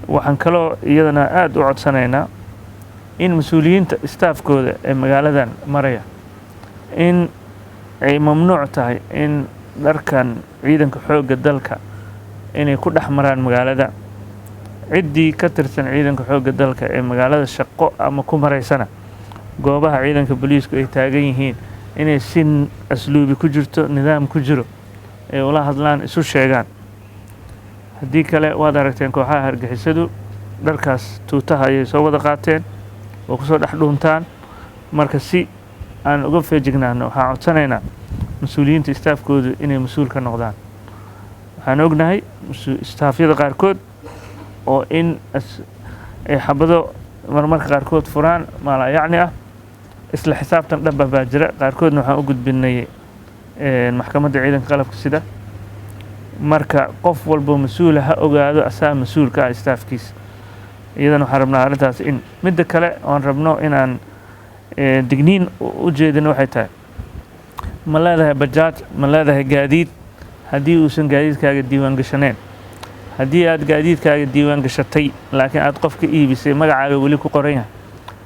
waxaan kaloo iyadana aad u codsanaynaa in mas-uuliyiinta staafkooda ee magaaladan maraya in ay mamnuuc tahay in dharkan ciidanka xoogga dalka inay ku dhex maraan magaalada. ciddii ka tirsan ciidanka xoogga dalka ee magaalada shaqo ama ku maraysana goobaha ciidanka booliisku ay taagan yihiin inay si asluubi ku jirto, nidaam ku jiro ay ula hadlaan, isu sheegaan. haddii kale waad aragteen kooxaha hargixisadu dharkaas tuutaha ayay soo wada qaateen oo kusoo dhex dhuuntaan. marka si aan uga feejignaano waxaan codsanaynaa mas-uuliyiinta staafkoodu inay mas-uul ka noqdaan. waxaan ognahay staafyada qaarkood oo in ay xabado marmarka qaarkood furaan maalaa yacni ah, isla xisaabtan dhaba baa jira. qaarkoodna waxaan u gudbinay maxkamadda ciidanka qalabka sida. marka qof walbo mas-uula ha ogaado asaa mas-uulka ah staafkiisa. iyadana waxaan rabnaa arrintaas in midda kale oon rabno inaan digniin u jeedino waxay tahay, ma leedahay bajaaj, ma leedahay gaadiid. haddii uusan gaadiidkaaga diiwaan gashaneen, haddii aad gaadiidkaaga diiwaan gashatay laakiin aad qofka iibisay magacaaga weli ku qoran yahay,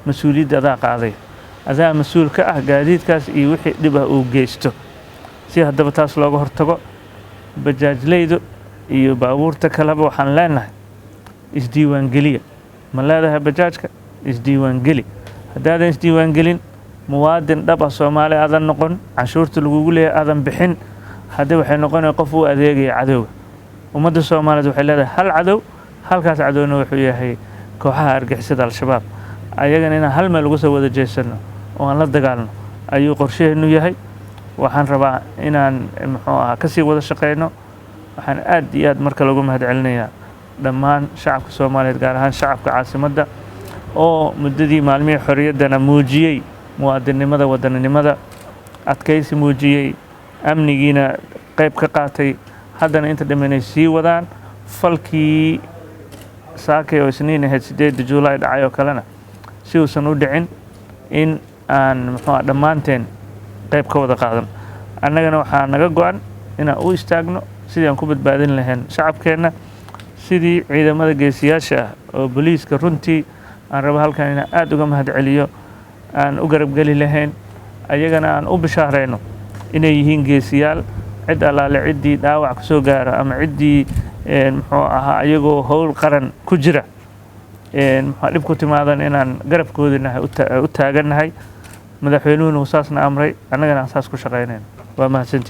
mas-uuliyadda adaa qaaday. adaa mas-uul ka ah gaadiidkaas iyo wixii dhib ah uu geysto. si haddaba taas looga hortago, bajaajleydu iyo baabuurta kaleba waxaan leenahay isdiiwaangeliya. ma leedahay bajaajka, isdiiwaangeli. haddaadan isdiiwaangelin, muwaadin dhab ah Soomaali aadan noqon, canshuurta lagugu leeyahay aadan bixin, haddii waxay noqonaya qof u adeegaya cadowga. ummadda Soomaaliyeed waxay leedahay hal cadow, halkaas cadowna wuxuu yahay kooxaha argixisada al-shabaab. ayagana inaan hal meel uga soo wada jeesano oo aan la dagaalno ayuu qorshaheenu yahay. waxaan rabaa inaan kasii wada shaqeyno. waxaan aad iyo aad marka lagu mahadcelinayaa dhammaan shacabka Soomaaliyeed, gaar ahaan shacabka caasimadda oo muddadii maalmihii xorriyaddana muujiyey muwaadinimada, wadaninimada, adkaysi muujiyey, amnigiina qayb ka qaatay. haddana inta dhammaan ay sii wadaan falkii saakay oo isniin ahayd 8 Juulaay dhacay oo kalena si uusan u dhicin, in aan dhammaanteen qayb ka wada qaadan. annagana waxaa naga go-an inaan u istaagno sidii aan ku badbaadin lahayn shacabkeenna, sidii ciidamada geesiyaasha ah oo booliiska runtii aan rabo halkan inaan aad uga mahadceliyo aan u garabgeli lahayn. ayagana aan u bishaarayno inay yihiin geesiyaal. cid allaale ciddii dhaawac kasoo gaara ama ciddii ayagoo howl qaran ku jira dhib ku timaadan inaan garabkoodinahay u taagannahay. madaxweynuhuna saasna amray, annagana aan saas ku shaqaynayno. waa mahadsantihiin.